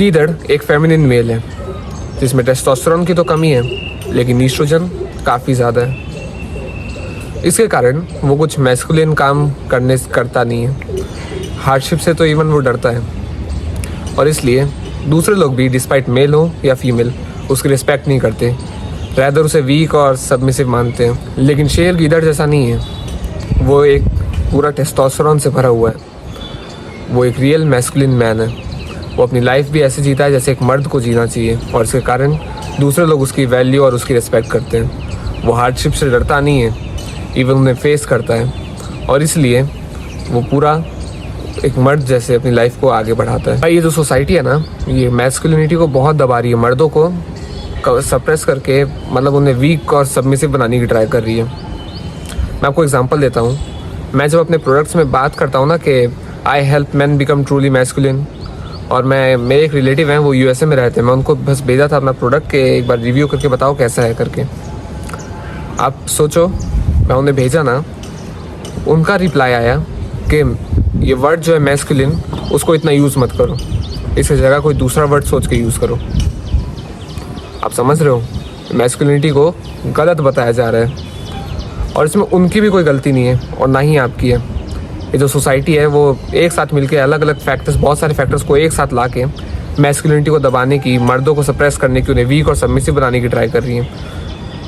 गीदड़ एक feminine mail है जिसमें टेस्टोस्टेरोन की तो कमी है लेकिन ईस्ट्रोजन काफ़ी ज़्यादा है। इसके कारण वो कुछ मैस्कुलिन काम करता नहीं है। हार्डशिप से तो इवन वो डरता है और इसलिए दूसरे लोग भी डिस्पाइट मेल हो या फीमेल उसकी रिस्पेक्ट नहीं करते, रैदर उसे वीक और सबमिसिव मानते हैं। लेकिन शेर गीदड़ जैसा नहीं है, वो एक पूरा टेस्टोस्टेरोन से भरा हुआ है। वो एक रियल मैस्कुलिन मैन है। वो अपनी लाइफ भी ऐसे जीता है जैसे एक मर्द को जीना चाहिए और इसके कारण दूसरे लोग उसकी वैल्यू और उसकी रिस्पेक्ट करते हैं। वो हार्डशिप से डरता नहीं है, इवन उन्हें फेस करता है और इसलिए वो पूरा एक मर्द जैसे अपनी लाइफ को आगे बढ़ाता है। भाई ये जो सोसाइटी है ना, ये मैस्कुलिनिटी को बहुत दबा रही है, मर्दों को सप्रेस करके मतलब उन्हें वीक और सबमिसिव बनाने की ट्राई कर रही है। मैं आपको एग्जांपल देता हूँ। मैं जब अपने प्रोडक्ट्स में बात करता हूँ ना कि I help man become truly masculine, और मेरे एक रिलेटिव हैं वो यूएसए में रहते हैं, मैं उनको बस भेजा था अपना प्रोडक्ट के एक बार रिव्यू करके बताओ कैसा है करके। आप सोचो, मैं उन्हें भेजा ना, उनका रिप्लाई आया कि ये वर्ड जो है मैस्कुलिन उसको इतना यूज़ मत करो, इसकी जगह कोई दूसरा वर्ड सोच के यूज़ करो। आप समझ रहे हो, मैस्कुलिनिटी को गलत बताया जा रहा है और इसमें उनकी भी कोई गलती नहीं है और ना ही आपकी है। ये जो सोसाइटी है वो एक साथ मिलके अलग अलग फैक्टर्स, बहुत सारे फैक्टर्स को एक साथ ला के मैस्कुलिनिटी को दबाने की, मर्दों को सप्रेस करने की, उन्हें वीक और सबमिसिव बनाने की ट्राई कर रही है,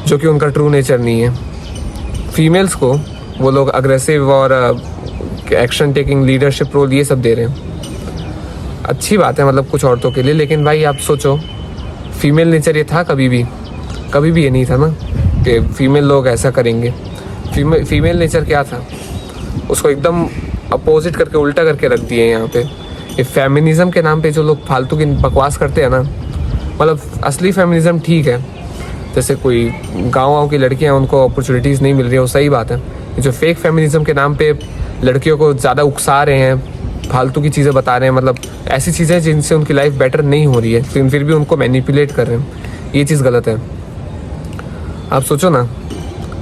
जो कि उनका ट्रू नेचर नहीं है। फीमेल्स को वो लोग अग्रेसिव और एक्शन टेकिंग, लीडरशिप रोल ये सब दे रहे हैं। अच्छी बात है मतलब कुछ औरतों के लिए, लेकिन भाई आप सोचो फीमेल नेचर ये था कभी भी ये नहीं था ना कि फीमेल लोग ऐसा करेंगे। फीमेल नेचर क्या था, उसको एकदम अपोजिट करके उल्टा करके रख दिए यहाँ पे। ये फेमिनिज्म के नाम पे जो लोग फालतू की बकवास करते हैं ना, मतलब असली फेमिनिज्म ठीक है, जैसे कोई गाँव की लड़कियाँ हैं उनको अपॉर्चुनिटीज़ नहीं मिल रही है, वो सही बात है। ये जो फेक फेमिनिज्म के नाम पे लड़कियों को ज़्यादा उकसा रहे हैं, फालतू की चीज़ें बता रहे हैं, मतलब ऐसी चीज़ें जिनसे उनकी लाइफ बेटर नहीं हो रही है, लेकिन फिर भी उनको मैनिपुलेट कर रहे हैं, ये चीज़ गलत है। आप सोचो ना,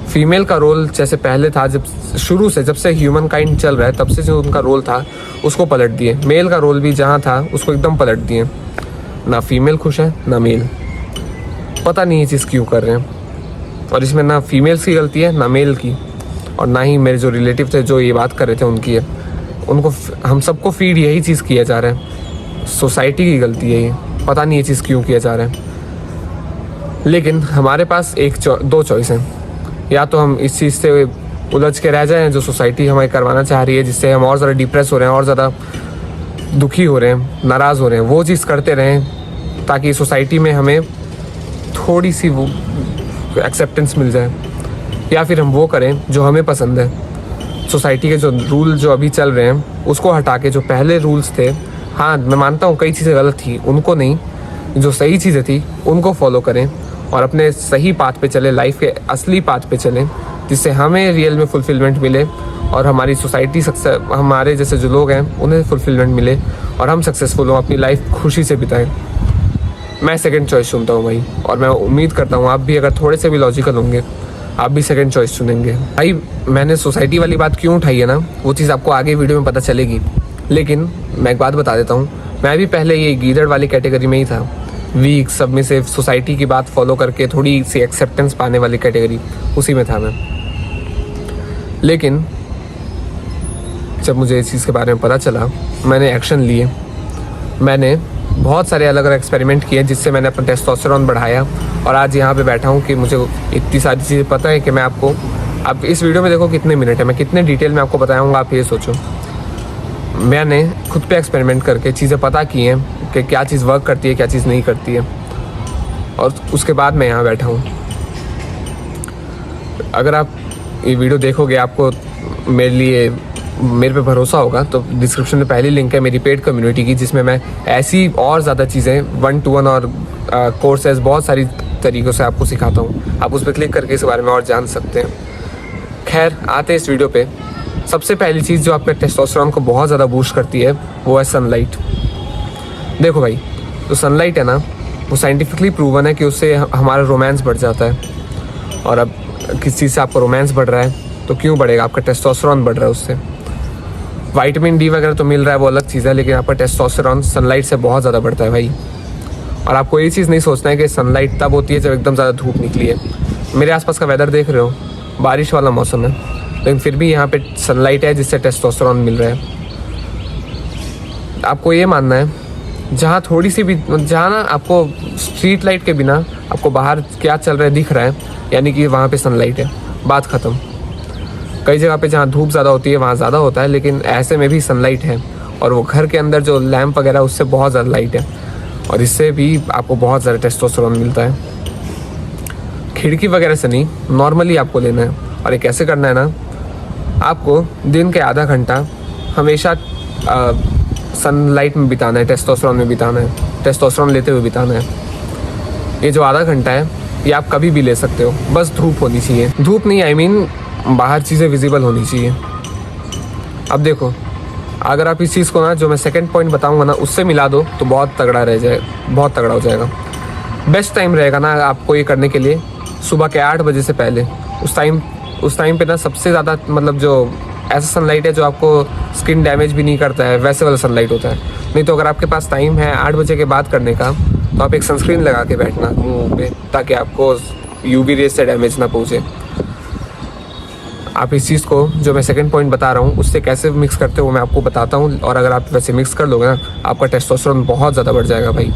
फीमेल का रोल जैसे पहले था, जब शुरू से, जब से ह्यूमन काइंड चल रहा है तब से जो उनका रोल था उसको पलट दिए। मेल का रोल भी जहाँ था उसको एकदम पलट दिए। ना फीमेल खुश है ना मेल, पता नहीं ये चीज़ क्यों कर रहे हैं। और इसमें ना फीमेल्स की गलती है ना मेल की, और ना ही मेरे जो रिलेटिव थे जो ये बात कर रहे थे उनकी है। उनको हम सबको फीड यही चीज़ किया जा रहा है, सोसाइटी की गलती है ये, पता नहीं ये चीज़ क्यों किया जा रहा है। लेकिन हमारे पास दो चॉइस हैं, या तो हम इस चीज़ से उलझ के रह जाएं जो सोसाइटी हमें करवाना चाह रही है, जिससे हम और ज़्यादा डिप्रेस हो रहे हैं, और ज़्यादा दुखी हो रहे हैं, नाराज़ हो रहे हैं, वो चीज़ करते रहें ताकि सोसाइटी में हमें थोड़ी सी वो एक्सेप्टेंस मिल जाए, या फिर हम वो करें जो हमें पसंद है। सोसाइटी के जो रूल जो अभी चल रहे हैं उसको हटा के जो पहले रूल्स थे, हाँ मैं मानता हूँ कई चीज़ें गलत थी, उनको नहीं, जो सही चीज़ें थी उनको फॉलो करें और अपने सही पाथ पे चले, लाइफ के असली पाथ पे चलें, जिससे हमें रियल में फुलफिलमेंट मिले और हमारी सोसाइटी सक्सेस, हमारे जैसे जो लोग हैं उन्हें फुलफिलमेंट मिले और हम सक्सेसफुल हों, अपनी लाइफ खुशी से बिताएं। मैं सेकंड चॉइस चुनता हूँ भाई, और मैं उम्मीद करता हूँ आप भी अगर थोड़े से भी लॉजिकल होंगे आप भी सेकंड चॉइस चुनेंगे। भाई मैंने सोसाइटी वाली बात क्यों उठाई है ना, वो चीज़ आपको आगे वीडियो में पता चलेगी, लेकिन मैं एक बात बता देता हूँ, मैं भी पहले ये गीदड़ वाली कैटेगरी में ही था, वीक सबमिसिव, सोसाइटी की बात फॉलो करके थोड़ी सी एक्सेप्टेंस पाने वाली कैटेगरी, उसी में था मैं। लेकिन जब मुझे इस चीज़ के बारे में पता चला, मैंने एक्शन लिए, मैंने बहुत सारे अलग अलग एक्सपेरिमेंट किए जिससे मैंने अपना टेस्टोस्टेरोन बढ़ाया और आज यहाँ पे बैठा हूँ कि मुझे इतनी सारी चीज़ें पता है कि मैं आपको, आप इस वीडियो में देखो कितने मिनट है, मैं कितने डिटेल में आपको बताऊँगा, आप ये सोचो। मैंने खुद पे एक्सपेरिमेंट करके चीज़ें पता की हैं कि क्या चीज़ वर्क करती है, क्या चीज़ नहीं करती है, और उसके बाद मैं यहाँ बैठा हूँ। अगर आप ये वीडियो देखोगे, आपको मेरे पे भरोसा होगा, तो डिस्क्रिप्शन में पहली लिंक है मेरी पेड कम्युनिटी की, जिसमें मैं ऐसी और ज़्यादा चीज़ें 1-to-1 और कोर्सेज बहुत सारी तरीक़ों से आपको सिखाता हूँ। आप उस पर क्लिक करके इस बारे में और जान सकते हैं। खैर आते हैं इस वीडियो पे। सबसे पहली चीज़ जो आपके टेस्टोस्टेरोन को बहुत ज़्यादा बूस्ट करती है वो है सनलाइट। देखो भाई, तो सनलाइट है ना, वो साइंटिफिकली प्रूवन है कि उससे हमारा रोमांस बढ़ जाता है। और अब किस चीज़ से आपका रोमांस बढ़ रहा है तो क्यों बढ़ेगा, आपका टेस्टोस्टेरोन बढ़ रहा है उससे। विटामिन डी वगैरह तो मिल रहा है, वो अलग चीज़ है, लेकिन आपका टेस्टोस्टेरॉन सनलाइट से बहुत ज़्यादा बढ़ता है भाई। और आपको ये चीज़ नहीं सोचना है कि सनलाइट तब होती है जब एकदम ज़्यादा धूप निकली है। मेरे आसपास का वेदर देख रहे हो, बारिश वाला मौसम है, लेकिन फिर भी यहाँ पे सनलाइट है जिससे टेस्टोस्टेरॉन मिल रहा है। आपको ये मानना है जहाँ थोड़ी सी भी, जहाँ ना आपको स्ट्रीट लाइट के बिना आपको बाहर क्या चल रहा है दिख रहा है, यानी कि वहाँ पे सनलाइट है, बात ख़त्म। कई जगह पे जहाँ धूप ज़्यादा होती है वहाँ ज़्यादा होता है, लेकिन ऐसे में भी सनलाइट है, और वो घर के अंदर जो लैंप वगैरह उससे बहुत ज़्यादा लाइट है, और इससे भी आपको बहुत ज़्यादा टेस्टोस्टेरोन मिलता है। खिड़की वगैरह से नहीं, नॉर्मली आपको लेना है। और ये कैसे करना है ना, आपको दिन के आधा घंटा हमेशा सनलाइट में बिताना है, टेस्टोस्टेरोन में बिताना है, टेस्टोस्टेरोन लेते हुए बिताना है। ये जो आधा घंटा है ये आप कभी भी ले सकते हो, बस धूप होनी चाहिए। धूप नहीं, आई मीन बाहर चीज़ें विजिबल होनी चाहिए। अब देखो, अगर आप इस चीज़ को ना, जो मैं सेकंड पॉइंट बताऊंगा ना, उससे मिला दो तो बहुत तगड़ा रह जाए, बहुत तगड़ा हो जाएगा। बेस्ट टाइम रहेगा ना आपको ये करने के लिए सुबह के 8 बजे से पहले। उस टाइम पे ना सबसे ज़्यादा, मतलब जो ऐसा सनलाइट है जो आपको स्किन डैमेज भी नहीं करता है, वैसे वाला सनलाइट होता है। नहीं तो अगर आपके पास टाइम है 8 बजे के बाद करने का, तो आप एक सनस्क्रीन लगा के बैठना मुँह पे, ताकि आपको यूवी रेज से डैमेज ना पहुँचे। आप इस चीज़ को, जो मैं सेकंड पॉइंट बता रहा हूँ, उससे कैसे मिक्स करते हो मैं आपको बताता हूँ। और अगर आप वैसे मिक्स कर लोगे ना, आपका टेस्टोस्टेरोन बहुत ज़्यादा बढ़ जाएगा भाई,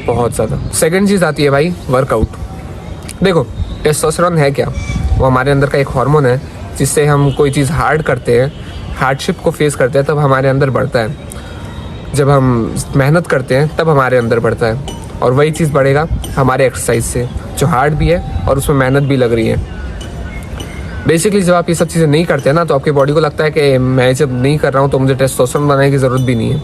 बहुत ज़्यादा। सेकंड चीज़ आती है भाई वर्कआउट। देखो, टेस्टोस्टेरोन है क्या? वो हमारे अंदर का एक हार्मोन है, जिससे हम कोई चीज़ हार्ड करते हैं, हार्डशिप को फेस करते हैं, तब हमारे अंदर बढ़ता है। जब हम मेहनत करते हैं तब हमारे अंदर बढ़ता है, और वही चीज़ बढ़ेगा हमारे एक्सरसाइज से, जो हार्ड भी है और उसमें मेहनत भी लग रही है। बेसिकली जब आप ये सब चीज़ें नहीं करते हैं ना, तो आपकी बॉडी को लगता है कि मैं जब नहीं कर रहा हूँ तो मुझे टेस्टोस्टेरोन बनाने की ज़रूरत भी नहीं है।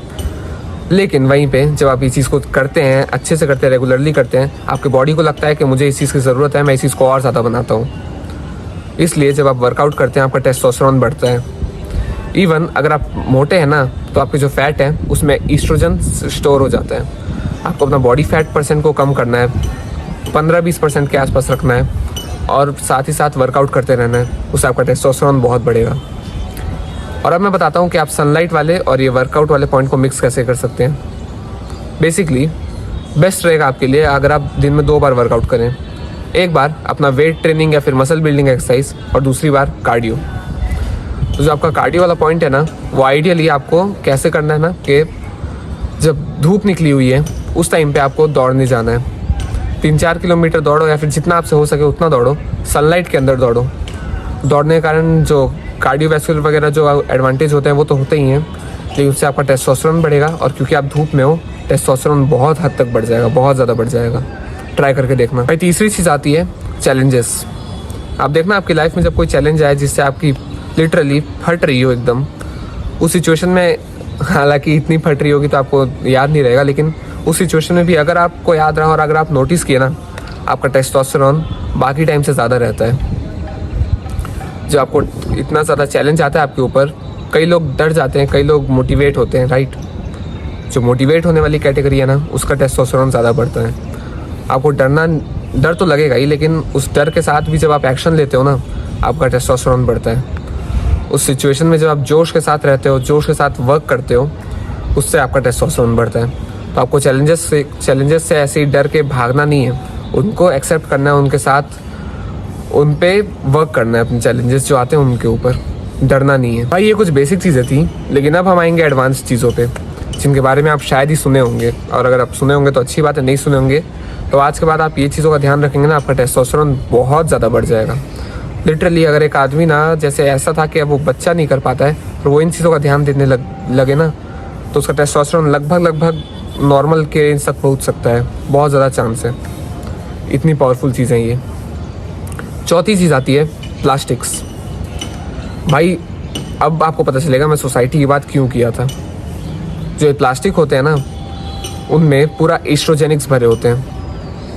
लेकिन वहीं पे जब आप इस चीज़ को करते हैं, अच्छे से करते हैं, रेगुलरली करते हैं, आपकी बॉडी को लगता है कि मुझे इस चीज़ की ज़रूरत है, मैं इस चीज़ को और ज़्यादा बनाता हूँ। इसलिए जब आप वर्कआउट करते हैं आपका टेस्टोस्टेरोन बढ़ता है। इवन अगर आप मोटे हैं ना, तो आपके जो फैट है उसमें ईस्ट्रोजन स्टोर हो जाता है। आपको अपना बॉडी फैट परसेंट को कम करना है, 15-20% के आसपास रखना है, और साथ ही साथ वर्कआउट करते रहना है, उससे आपका टेस्टोस्टेरोन बहुत बढ़ेगा। और अब मैं बताता हूँ कि आप सनलाइट वाले और ये वर्कआउट वाले पॉइंट को मिक्स कैसे कर सकते हैं। बेसिकली बेस्ट रहेगा आपके लिए अगर आप दिन में 2 बार वर्कआउट करें, एक बार अपना वेट ट्रेनिंग या फिर मसल बिल्डिंग एक्सरसाइज, और दूसरी बार कार्डियो। तो जो आपका कार्डियो वाला पॉइंट है ना, वो आइडियली आपको कैसे करना है ना, कि जब धूप निकली हुई है उस टाइम पे आपको दौड़ने जाना है। 3-4 किलोमीटर दौड़ो, या फिर जितना आपसे हो सके उतना दौड़ो, सनलाइट के अंदर दौड़ो। दौड़ने के कारण जो कार्डियोवैस्कुलर वगैरह जो एडवांटेज होते हैं वो तो होते ही हैं, लेकिन उससे आपका टेस्टोस्टेरोन बढ़ेगा, और क्योंकि आप धूप में हो, टेस्टोस्टेरोन बहुत हद तक बढ़ जाएगा, बहुत ज़्यादा बढ़ जाएगा। ट्राई करके देखना भाई। तीसरी चीज़ आती है चैलेंजेस। आप देखना आपकी लाइफ में जब कोई चैलेंज आए जिससे आपकी लिटरली फट रही हो एकदम, उस सिचुएशन में, हालांकि इतनी फट रही होगी तो आपको याद नहीं रहेगा, लेकिन उस सिचुएशन में भी अगर आपको याद रहा और अगर आप नोटिस किए ना, आपका टेस्टोस्टेरोन बाकी टाइम से ज़्यादा रहता है। जो आपको इतना ज़्यादा चैलेंज आता है आपके ऊपर, कई लोग डर जाते हैं, कई लोग मोटिवेट होते हैं, राइट। जो मोटिवेट होने वाली कैटेगरी है ना, उसका टेस्टोस्टेरोन ज़्यादा बढ़ता है। आपको डर तो लगेगा ही, लेकिन उस डर के साथ भी जब आप एक्शन लेते हो ना, आपका टेस्टोस्टेरोन बढ़ता है। उस सिचुएशन में जब आप जोश के साथ रहते हो, जोश के साथ वर्क करते हो, उससे आपका टेस्टोस्टेरोन बढ़ता है। तो आपको चैलेंजेस से ऐसे ही डर के भागना नहीं है, उनको एक्सेप्ट करना है, उनके साथ उन पे वर्क करना है, अपने चैलेंजेस जो आते हैं उनके ऊपर डरना नहीं है भाई। ये कुछ बेसिक चीज़ें थी, लेकिन अब हम आएंगे एडवांस चीज़ों पे, जिनके बारे में आप शायद ही सुने होंगे, और अगर आप सुने होंगे तो अच्छी बात है, नहीं सुने होंगे तो आज के बाद आप ये चीज़ों का ध्यान रखेंगे ना, आपका टेस्टोस्टेरोन बहुत ज़्यादा बढ़ जाएगा। लिटरली अगर एक आदमी ना, जैसे ऐसा था कि अब वो बच्चा नहीं कर पाता है, और वो इन चीज़ों का ध्यान देने लगे ना, तो उसका टेस्टोस्टेरोन लगभग नॉर्मल के रेंज तक पहुंच सकता है, बहुत ज़्यादा चांस है। इतनी पावरफुल चीज़ें ये। चौथी चीज़ आती है प्लास्टिक्स। भाई अब आपको पता चलेगा मैं सोसाइटी की बात क्यों किया था। जो प्लास्टिक होते हैं ना, उनमें पूरा एस्ट्रोजेनिक्स भरे होते हैं।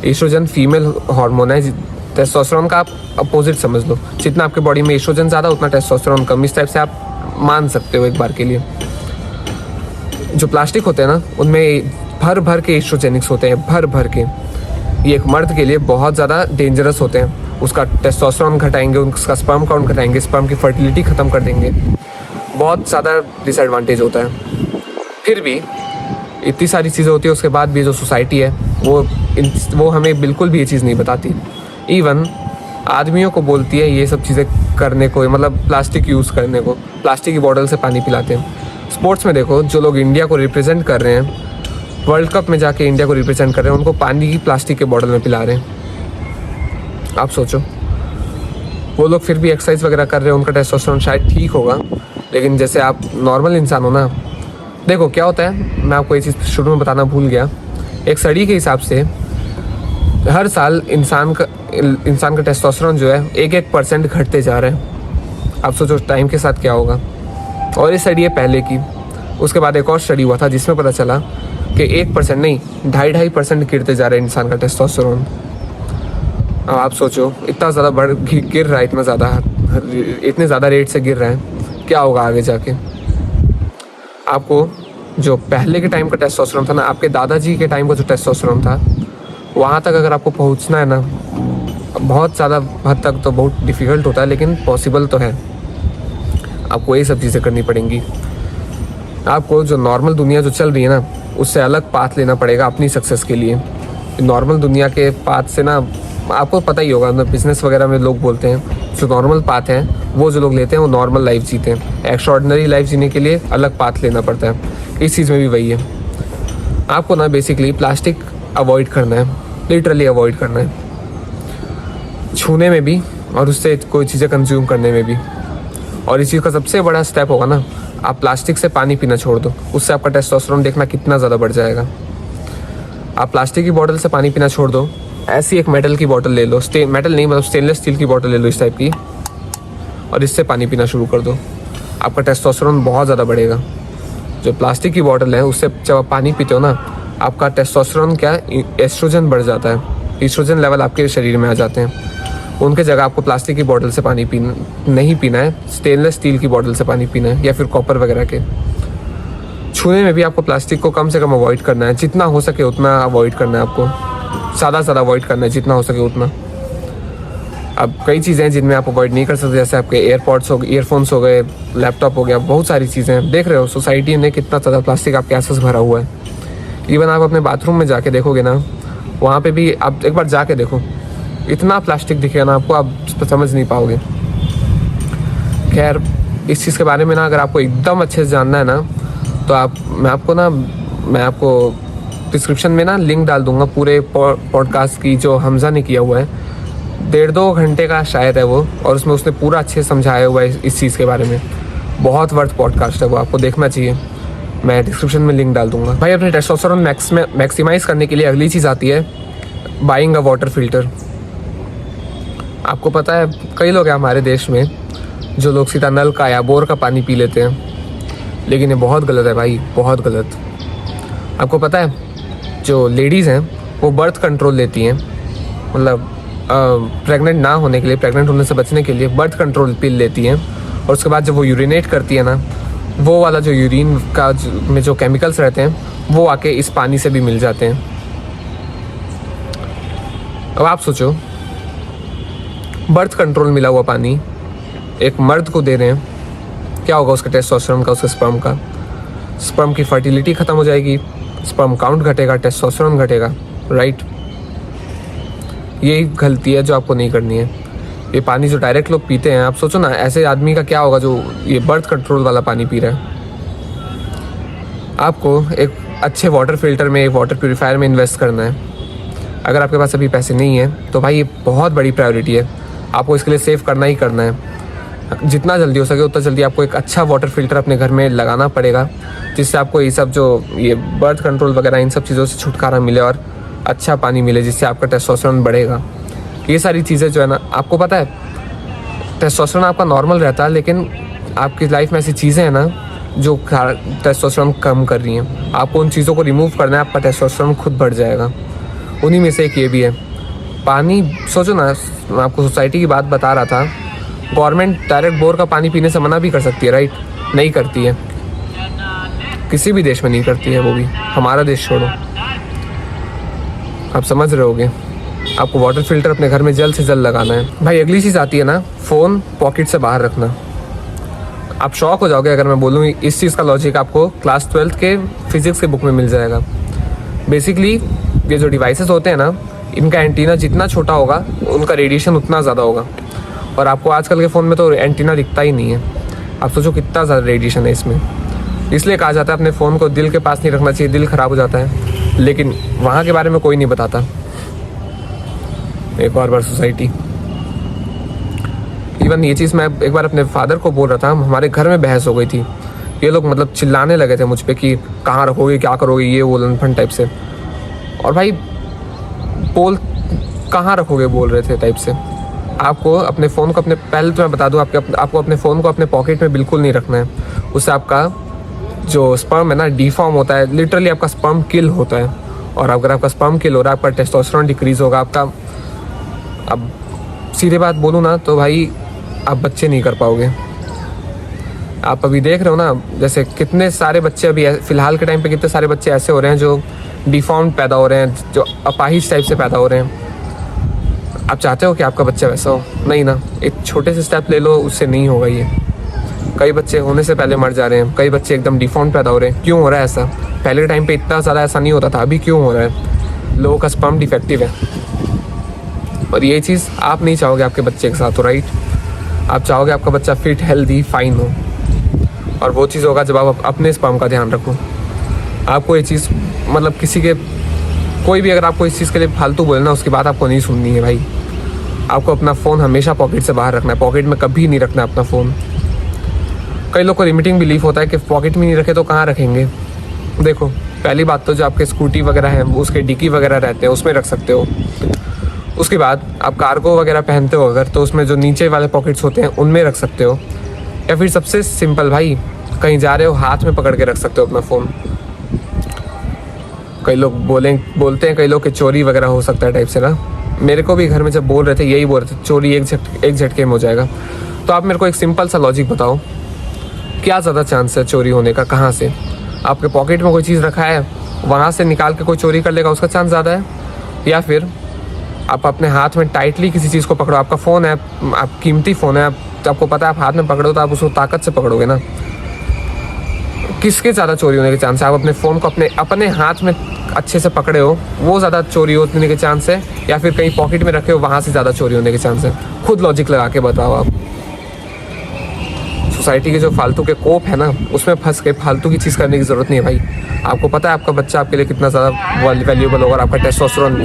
एस्ट्रोजन फीमेल हार्मोन है, टेस्टोस्टेरोन का आप अपोजिट समझ लो। जितना आपके बॉडी में एस्ट्रोजन ज़्यादा, उतना टेस्टोस्टेरोन कम। इस टाइप से आप मान सकते हो एक बार के लिए। जो प्लास्टिक होते हैं ना, उनमें भर के एस्ट्रोजेनिक्स होते हैं, भर के। ये एक मर्द के लिए बहुत ज़्यादा डेंजरस होते हैं। उसका टेस्टोस्टेरोन घटाएंगे, उसका स्पर्म काउंट घटाएंगे, स्पर्म की फर्टिलिटी ख़त्म कर देंगे। बहुत ज़्यादा डिसएडवांटेज होता है। फिर भी इतनी सारी चीज़ें होती है, उसके बाद भी जो सोसाइटी है वो हमें बिल्कुल भी ये चीज़ नहीं बताती। इवन आदमियों को बोलती है ये सब चीज़ें करने को, मतलब प्लास्टिक यूज़ करने को, प्लास्टिक की बॉटल से पानी पिलाते हैं। स्पोर्ट्स में देखो, जो लोग इंडिया को रिप्रेजेंट कर रहे हैं, वर्ल्ड कप में जाके इंडिया को रिप्रेजेंट कर रहे हैं, उनको पानी की प्लास्टिक के बॉटल में पिला रहे हैं। आप सोचो, वो लोग फिर भी एक्सरसाइज वगैरह कर रहे हैं, उनका टेस्टोस्टेरोन शायद ठीक होगा, लेकिन जैसे आप नॉर्मल इंसान हो ना, देखो क्या होता है, मैं आपको ये चीज़ शुरू में बताना भूल गया। एक स्टडी के हिसाब से हर साल इंसान का टेस्टोस्टेरोन जो है 1% घटते जा रहे हैं। आप सोचो टाइम के साथ क्या होगा। और ये स्टडी है पहले की, उसके बाद एक और स्टडी हुआ था जिसमें पता चला कि 1% नहीं, 2.5% गिरते जा रहे हैं इंसान का टेस्टोस्टेरोन। अब आप सोचो, इतना ज़्यादा गिर रहा है, इतने ज़्यादा रेट से गिर रहा है, क्या होगा आगे जाके। आपको जो पहले के टाइम का टेस्टोस्टेरोन था ना, आपके दादाजी के टाइम का जो टेस्टोस्टेरोन था, वहाँ तक अगर आपको पहुँचना है ना, बहुत ज़्यादा हद तक तो बहुत डिफ़िकल्ट होता है, लेकिन पॉसिबल तो है। आपको ये सब चीज़ें करनी पड़ेंगी। आपको जो नॉर्मल दुनिया जो चल रही है ना, उससे अलग पाथ लेना पड़ेगा अपनी सक्सेस के लिए। नॉर्मल दुनिया के पाथ से ना, आपको पता ही होगा, बिज़नेस वगैरह में लोग बोलते हैं जो नॉर्मल पाथ है वो जो लोग लेते हैं वो नॉर्मल लाइफ जीते हैं। एक्स्ट्राऑर्डिनरी लाइफ जीने के लिए अलग पाथ लेना पड़ता है। इस चीज़ में भी वही है। आपको ना बेसिकली प्लास्टिक अवॉइड करना है, लिटरली अवॉइड करना है, छूने में भी और उससे कोई चीज़ें कंज्यूम करने में भी। और इस चीज़ का सबसे बड़ा स्टेप होगा ना, आप प्लास्टिक से पानी पीना छोड़ दो, उससे आपका टेस्टोस्टेरोन देखना कितना ज़्यादा बढ़ जाएगा। आप प्लास्टिक की बोतल से पानी पीना छोड़ दो, ऐसी एक मेटल की बोतल ले लो, मेटल नहीं मतलब स्टेनलेस स्टील की बोतल ले लो इस टाइप की, और इससे पानी पीना शुरू कर दो। आपका टेस्टोस्टेरोन बहुत ज़्यादा बढ़ेगा। जो प्लास्टिक की बोतल है उससे जब आप पानी पीते हो ना, आपका टेस्टोस्टेरोन क्या, एस्ट्रोजन बढ़ जाता है, एस्ट्रोजन लेवल आपके शरीर में आ जाते हैं। उनके जगह आपको प्लास्टिक की बोतल से पानी नहीं पीना है, स्टेनलेस स्टील की बोतल से पानी पीना है, या फिर कॉपर वगैरह के। छूने में भी आपको प्लास्टिक को कम से कम अवॉइड करना है, जितना हो सके उतना अवॉइड करना है। आपको ज़्यादा से ज़्यादा अवॉइड करना है, जितना हो सके उतना। अब कई चीज़ें हैं जिनमें आप अवॉइड नहीं कर सकते, जैसे आपके एयरपॉड्स हो गए, ईयरफोन्स हो गए, लैपटॉप हो गया, बहुत सारी चीज़ें हैं। देख रहे हो सोसाइटी ने कितना ज़्यादा प्लास्टिक आपके आसपास भरा हुआ है। इवन आप अपने बाथरूम में जाके देखोगे ना, वहाँ पे भी आप एक बार जाके देखो, इतना प्लास्टिक दिखेगा ना आपको, आप समझ नहीं पाओगे। खैर, इस चीज़ के बारे में ना अगर आपको एकदम अच्छे से जानना है ना, तो मैं आपको डिस्क्रिप्शन में ना लिंक डाल दूंगा पूरे पॉडकास्ट की, जो हमजा ने किया हुआ है। 1.5-2 घंटे का शायद है वो, और उसमें उसने पूरा अच्छे समझाया हुआ है इस चीज़ के बारे में। बहुत वर्थ पॉडकास्ट है वो, आपको देखना चाहिए। मैं डिस्क्रिप्शन में लिंक डाल दूंगा। भाई, अपने टेस्टोस्टेरोन मैक्सिमाइज़ करने के लिए अगली चीज़ आती है बाइंग अ वाटर फिल्टर। आपको पता है कई लोग हैं हमारे देश में जो लोग सीधा नल का या बोर का पानी पी लेते हैं, लेकिन ये बहुत गलत है भाई, बहुत गलत। आपको पता है जो लेडीज़ हैं वो बर्थ कंट्रोल लेती हैं, मतलब प्रेग्नेंट ना होने के लिए, प्रेग्नेंट होने से बचने के लिए बर्थ कंट्रोल पिल लेती हैं। और उसके बाद जब वो यूरिनेट करती है ना, वो वाला जो यूरिन का में जो केमिकल्स रहते हैं वो आके इस पानी से भी मिल जाते हैं। अब आप सोचो, बर्थ कंट्रोल मिला हुआ पानी एक मर्द को दे रहे हैं, क्या होगा उसके टेस्टोस्टेरोन का, उसके स्पर्म का। स्पर्म की फर्टिलिटी ख़त्म हो जाएगी, स्पर्म काउंट घटेगा, टेस्टोस्टेरोन घटेगा, राइट। यही गलती है जो आपको नहीं करनी है। ये पानी जो डायरेक्ट लोग पीते हैं, आप सोचो ना ऐसे आदमी का क्या होगा जो ये बर्थ कंट्रोल वाला पानी पी रहा है। आपको एक अच्छे वाटर फिल्टर में, एक वाटर प्यूरीफायर में इन्वेस्ट करना है। अगर आपके पास अभी पैसे नहीं है तो भाई ये बहुत बड़ी प्रायोरिटी है, आपको इसके लिए सेव करना ही करना है। जितना जल्दी हो सके उतना जल्दी आपको एक अच्छा वाटर फिल्टर अपने घर में लगाना पड़ेगा, जिससे आपको ये सब जो ये बर्थ कंट्रोल वगैरह इन सब चीज़ों से छुटकारा मिले और अच्छा पानी मिले, जिससे आपका टेस्टोस्टेरोन बढ़ेगा। ये सारी चीज़ें जो है ना, आपको पता है टेस्टोस्टेरोन आपका नॉर्मल रहता है, लेकिन आपकी लाइफ में ऐसी चीज़ें हैं ना जो टेस्टोस्टेरोन कम कर रही हैं। आपको उन चीज़ों को रिमूव करना है, आपका टेस्टोस्टेरोन खुद बढ़ जाएगा। उन्हीं में से एक ये भी है। पानी सोचो ना, मैं आपको सोसाइटी की बात बता रहा था, गवर्नमेंट डायरेक्ट बोर का पानी पीने से मना भी कर सकती है, राइट? नहीं करती है, किसी भी देश में नहीं करती है, वो भी हमारा देश छोड़ो। आप समझ रहे होगे। आपको वाटर फिल्टर अपने घर में जल्द से जल्द लगाना है। भाई, अगली चीज़ आती है ना, फ़ोन पॉकेट से बाहर रखना। आप शॉक हो जाओगे अगर मैं बोलूँ इस चीज़ का लॉजिक आपको क्लास 12th के फिजिक्स के बुक में मिल जाएगा। बेसिकली ये जो डिवाइसेस होते हैं ना, इनका एंटीना जितना छोटा होगा उनका रेडिएशन उतना ज़्यादा होगा। और आपको आजकल के फ़ोन में तो एंटीना दिखता ही नहीं है। आप सोचो कितना ज़्यादा रेडिएशन है इसमें। इसलिए कहा जाता है अपने फ़ोन को दिल के पास नहीं रखना चाहिए, दिल ख़राब हो जाता है। लेकिन वहाँ के बारे में कोई नहीं बताता। एक और बार सोसाइटी, इवन ये चीज़ मैं एक बार अपने फादर को बोल रहा था, हमारे घर में बहस हो गई थी। ये लोग मतलब चिल्लाने लगे थे मुझ पे कि कहाँ रखोगे, क्या करोगे, ये वो लनफन टाइप से। और भाई बोल कहाँ रखोगे बोल रहे थे टाइप से। आपको अपने फ़ोन को पहले तो मैं बता दूँ, आपको अपने फ़ोन को अपने पॉकेट में बिल्कुल नहीं रखना है। उससे आपका जो स्पर्म है ना डिफॉर्म होता है, लिटरली आपका स्पर्म किल होता है। और अगर आपका स्पर्म किल हो रहा है, आपका टेस्टोस्टेरोन डिक्रीज़ होगा आपका। अब सीधे बात बोलूँ ना तो भाई आप बच्चे नहीं कर पाओगे। आप अभी देख रहे हो ना, जैसे कितने सारे बच्चे अभी फ़िलहाल के टाइम पे कितने सारे बच्चे ऐसे हो रहे हैं जो डिफॉर्म पैदा हो रहे हैं, जो अपाहिज टाइप से पैदा हो रहे हैं। आप चाहते हो कि आपका बच्चा वैसा हो? नहीं ना। एक छोटे से स्टेप ले लो, उससे नहीं होगा ये। कई बच्चे होने से पहले मर जा रहे हैं, कई बच्चे एकदम डिफॉर्म पैदा हो रहे हैं। क्यों हो रहा है ऐसा? पहले के टाइम पे इतना ज़्यादा ऐसा नहीं होता था, अभी क्यों हो रहा है? लोगों का स्पर्म डिफेक्टिव है। और ये चीज़ आप नहीं चाहोगे आपके बच्चे के साथ हो, राइट? आप चाहोगे आपका बच्चा फिट, हेल्दी, फाइन हो। और वो चीज़ होगा जब आप अपने स्पर्म का ध्यान रखो। आपको ये चीज़ मतलब किसी के कोई भी अगर आपको इस चीज़ के लिए फालतू बोले ना, उसकी बात आपको नहीं सुननी है भाई। आपको अपना फ़ोन हमेशा पॉकेट से बाहर रखना है, पॉकेट में कभी नहीं रखना है अपना फ़ोन। कई लोग को लिमिटिंग बिलीफ होता है कि पॉकेट में नहीं रखे तो कहाँ रखेंगे। देखो, पहली बात तो जो आपके स्कूटी वगैरह है उसके डिक्की वगैरह रहते हैं, उसमें रख सकते हो। उसके बाद आप कार्गो वगैरह पहनते हो अगर, तो उसमें जो नीचे वाले पॉकेट्स होते हैं उनमें रख सकते हो। या फिर सबसे सिंपल भाई, कहीं जा रहे हो हाथ में पकड़ के रख सकते हो अपना फ़ोन। कई लोग बोलते हैं कई लोग कि चोरी वगैरह हो सकता है टाइप से ना। मेरे को भी घर में जब बोल रहे थे यही बोल रहे थे, चोरी एक झटके में हो जाएगा। तो आप मेरे को एक सिंपल सा लॉजिक बताओ, क्या ज़्यादा चांस है चोरी होने का? कहाँ से? आपके पॉकेट में कोई चीज़ रखा है, वहाँ से निकाल के कोई चोरी कर लेगा, उसका चांस ज़्यादा है? या फिर आप अपने हाथ में टाइटली किसी चीज़ को पकड़ो, आपका फ़ोन है, आप कीमती फ़ोन है, आपको पता है आप हाथ में पकड़ो तो आप उसको ताकत से पकड़ोगे ना। किसके ज़्यादा चोरी होने के चांस है? आप अपने फ़ोन को अपने हाथ में अच्छे से पकड़े हो, वो ज़्यादा चोरी होने के चांस है, या फिर कहीं पॉकेट में रखे हो वहाँ से ज़्यादा चोरी होने के चांस है? खुद लॉजिक लगा के बताओ आप। सोसाइटी के जो फालतू के कोप है ना, उसमें फंस के फालतू की चीज़ करने की ज़रूरत नहीं है भाई। आपको पता है आपका बच्चा आपके लिए कितना ज़्यादा वैल्यूएबल होगा, और आपका टेस्टोस्टेरोन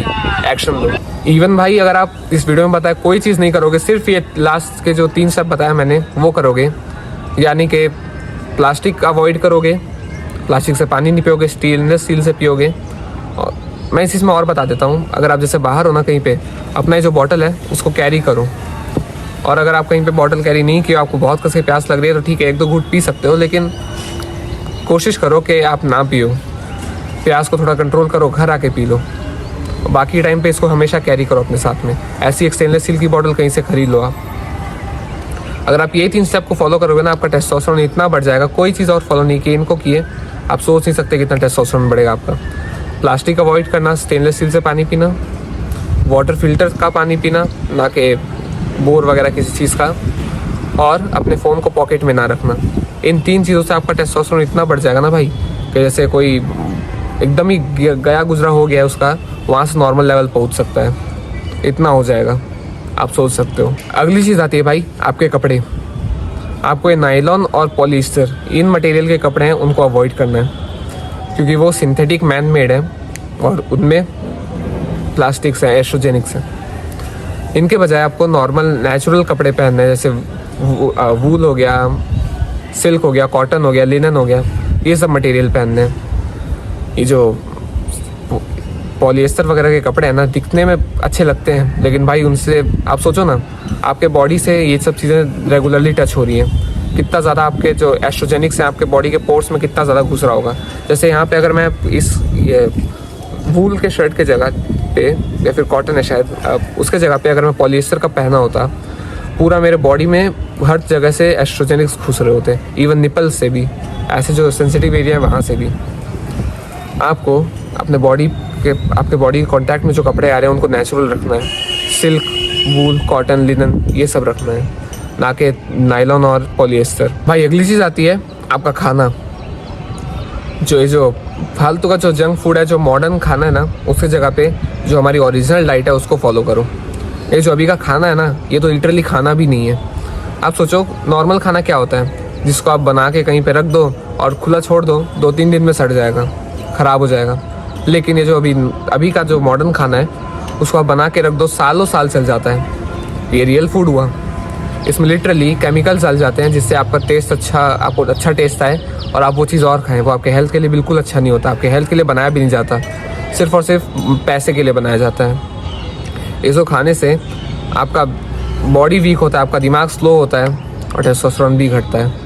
एक्शन लो। इवन भाई अगर आप इस वीडियो में बताया कोई चीज़ नहीं करोगे, सिर्फ ये लास्ट के जो 3 स्टेप बताया मैंने वो करोगे, यानी कि प्लास्टिक अवॉइड करोगे, प्लास्टिक से पानी नहीं पियोगे, स्टेनलेस स्टील से पियोगे। और मैं इस चीज़ में और बता देता हूँ, अगर आप जैसे बाहर हो ना कहीं पे, अपना जो बॉटल है उसको कैरी करो। और अगर आप कहीं पे बॉटल कैरी नहीं किया, आपको बहुत कस के प्यास लग रही है तो ठीक है 1-2 घूंट पी सकते हो, लेकिन कोशिश करो कि आप ना पियो। प्यास को थोड़ा कंट्रोल करो, घर आके पी लो। बाकी टाइम पे इसको हमेशा कैरी करो अपने साथ में। ऐसी एक स्टेनलेस स्टील की बॉटल कहीं से खरीद लो आप। अगर आप ये 3 स्टेप को फॉलो करोगे ना, आपका टेस्टोस्टेरोन इतना बढ़ जाएगा। कोई चीज़ और फॉलो नहीं की, इनको किए आप सोच नहीं सकते कितना टेस्टोस्टेरोन बढ़ेगा आपका। प्लास्टिक अवॉइड करना, स्टेनलेस स्टील से पानी पीना, वाटर फिल्टर का पानी पीना, ना कि बोर वगैरह किसी चीज़ का, और अपने फ़ोन को पॉकेट में ना रखना। इन 3 चीज़ों से आपका टेस्टोस्टेरोन इतना बढ़ जाएगा ना भाई, कि जैसे कोई एकदम ही गया गुजरा हो गया है उसका, वहाँ से नॉर्मल लेवल पहुँच सकता है। इतना हो जाएगा, आप सोच सकते हो। अगली चीज़ आती है भाई आपके कपड़े। आपको ये नायलॉन और पॉलिएस्टर, इन मटेरियल के कपड़े हैं उनको अवॉइड करना है, क्योंकि वो सिंथेटिक मैन मेड है और उनमें प्लास्टिक्स हैं, एस्ट्रोजेनिक्स हैं। इनके बजाय आपको नॉर्मल नेचुरल कपड़े पहनने हैं, जैसे वूल हो गया, सिल्क हो गया, कॉटन हो गया, लिनन हो गया, ये सब मटेरियल पहनने हैं। ये जो पॉलिएस्टर वगैरह के कपड़े हैं ना, दिखने में अच्छे लगते हैं, लेकिन भाई उनसे आप सोचो ना, आपके बॉडी से ये सब चीज़ें रेगुलरली टच हो रही हैं, कितना ज़्यादा आपके जो एस्ट्रोजेनिक्स हैं आपके बॉडी के पोर्स में कितना ज़्यादा घुस रहा होगा। जैसे यहाँ पे अगर मैं ये वूल के शर्ट के जगह पे, या फिर कॉटन है शायद, उसके जगह पे अगर मैं पॉलिएस्टर का पहना होता, पूरा मेरे बॉडी में हर जगह से एस्ट्रोजेनिक्स घुस रहे होते, इवन निपल्स से भी, ऐसे जो सेंसिटिव एरिया है वहाँ से भी। आपको अपने बॉडी के आपके बॉडी के कॉन्टैक्ट में जो कपड़े आ रहे हैं उनको नेचुरल रखना है। सिल्क, वूल, कॉटन, लिनन, ये सब रखना है, ना कि नायलॉन और पॉलिएस्टर। भाई अगली चीज़ आती है आपका खाना। जो फालतू का जो जंक फूड है, जो मॉडर्न खाना है ना, उसकी जगह पे जो हमारी ओरिजिनल डाइट है उसको फॉलो करो। ये जो अभी का खाना है ना, ये तो लिटरली खाना भी नहीं है। आप सोचो नॉर्मल खाना क्या होता है, जिसको आप बना के कहीं पे रख दो और खुला छोड़ दो, 2-3 दिन में सड़ जाएगा, ख़राब हो जाएगा। लेकिन ये जो अभी का जो मॉडर्न खाना है, उसको आप बना के रख दो, सालों साल चल जाता है। ये रियल फूड हुआ। इसमें लिटरली केमिकल्स डाल जाते हैं जिससे आपका टेस्ट आपको अच्छा टेस्ट आए और आप वो चीज़ और खाएं। वो आपके हेल्थ के लिए बिल्कुल अच्छा नहीं होता, आपके हेल्थ के लिए बनाया भी नहीं जाता, सिर्फ़ और सिर्फ पैसे के लिए बनाया जाता है। इसको खाने से आपका बॉडी वीक होता है, आपका दिमाग स्लो होता है और टेस्टोस्टेरोन भी घटता है।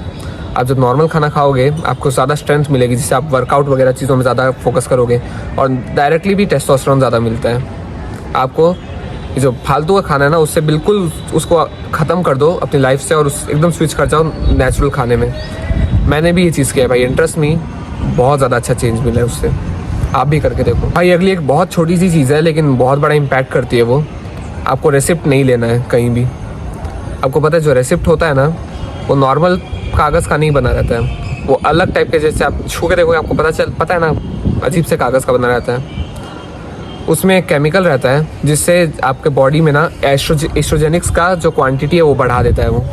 आप जब नॉर्मल खाना खाओगे आपको ज़्यादा स्ट्रेंथ मिलेगी, जिससे आप वर्कआउट वगैरह चीज़ों में ज़्यादा फोकस करोगे और डायरेक्टली भी टेस्टोस्टेरोन ज़्यादा मिलता है आपको। ये जो फालतू का खाना है ना, उससे बिल्कुल उसको ख़त्म कर दो अपनी लाइफ से और एकदम स्विच कर जाओ नेचुरल खाने में। मैंने भी ये चीज़ किया है भाई, इंटरेस्ट में बहुत ज़्यादा अच्छा चेंज मिला है उससे। आप भी करके देखो भाई। अगली एक बहुत छोटी सी चीज़ है लेकिन बहुत बड़ा इम्पैक्ट करती है वो। आपको रेसिप्ट नहीं लेना है कहीं भी। आपको पता है जो रेसिप्ट होता है ना, वो नॉर्मल कागज़ का नहीं बना रहता है, वो अलग टाइप के, जैसे आप छू के देखोगे आपको पता है ना, अजीब से कागज़ का बना रहता है। उसमें एक केमिकल रहता है जिससे आपके बॉडी में ना एस्ट्रोजेनिक्स का जो क्वांटिटी है वो बढ़ा देता है वो।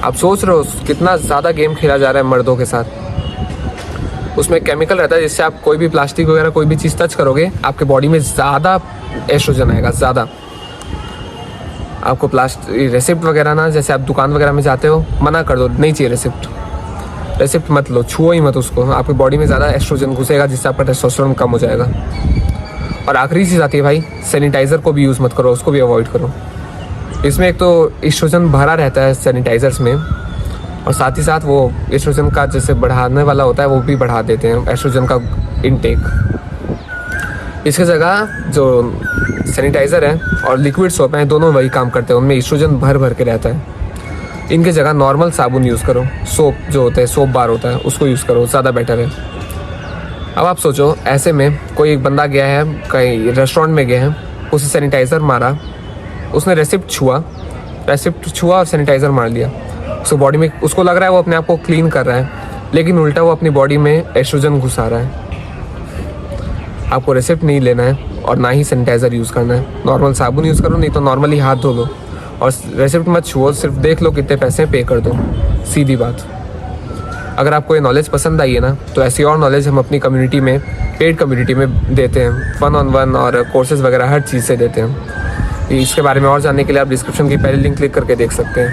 आप सोच रहे हो कितना ज़्यादा गेम खेला जा रहा है मर्दों के साथ। उसमें केमिकल रहता है जिससे आप कोई भी प्लास्टिक वगैरह कोई भी चीज़ टच करोगे आपके बॉडी में ज़्यादा एस्ट्रोजन आएगा, ज़्यादा। आपको रेसिप्ट वगैरह ना, जैसे आप दुकान वगैरह में जाते हो, मना कर दो, नहीं चाहिए रेसिप्ट मत लो, छुओ ही मत उसको। आपकी बॉडी में ज़्यादा एस्ट्रोजन घुसेगा जिससे आपका टेस्टोस्टेरोन कम हो जाएगा। और आखिरी चीज़ आती है भाई, सैनिटाइज़र को भी यूज़ मत करो, उसको भी अवॉइड करो। इसमें एक तो एस्ट्रोजन भरा रहता है सैनिटाइज़र्स में, और साथ ही साथ वो एस्ट्रोजन का जैसे बढ़ाने वाला होता है वो भी बढ़ा देते हैं एस्ट्रोजन का इनटेक। इसकी जगह जो सैनिटाइज़र है और लिक्विड सोप हैं, दोनों वही काम करते हैं, उनमें एस्ट्रोजन भर के रहता है। इनके जगह नॉर्मल साबुन यूज़ करो, सोप जो होता है, सोप बार होता है, उसको यूज़ करो, ज़्यादा बेटर है। अब आप सोचो ऐसे में कोई एक बंदा गया है कहीं रेस्टोरेंट में गया है, उसे सैनिटाइज़र मारा, उसने रेसिप्ट छुआ और सैनिटाइज़र मार लिया। उसको बॉडी में, उसको लग रहा है वो अपने आप को क्लीन कर रहा है, लेकिन उल्टा वो अपनी बॉडी में एस्ट्रोजन घुसा रहा है। आपको रेसिप्ट नहीं लेना है और ना ही सैनिटाइज़र यूज़ करना है। नॉर्मल साबुन यूज़ करो, नहीं तो नॉर्मली हाथ धो लो और रेसिप्ट मत छुओ, सिर्फ देख लो कितने पैसे पे कर दो, सीधी बात। अगर आपको ये नॉलेज पसंद आई है ना, तो ऐसी और नॉलेज हम अपनी कम्युनिटी में, पेड कम्युनिटी में देते हैं, 1-on-1 और कोर्सेज़ वगैरह हर चीज़ से देते हैं। इसके बारे में और जानने के लिए आप डिस्क्रिप्शन की पहले लिंक क्लिक करके देख सकते हैं।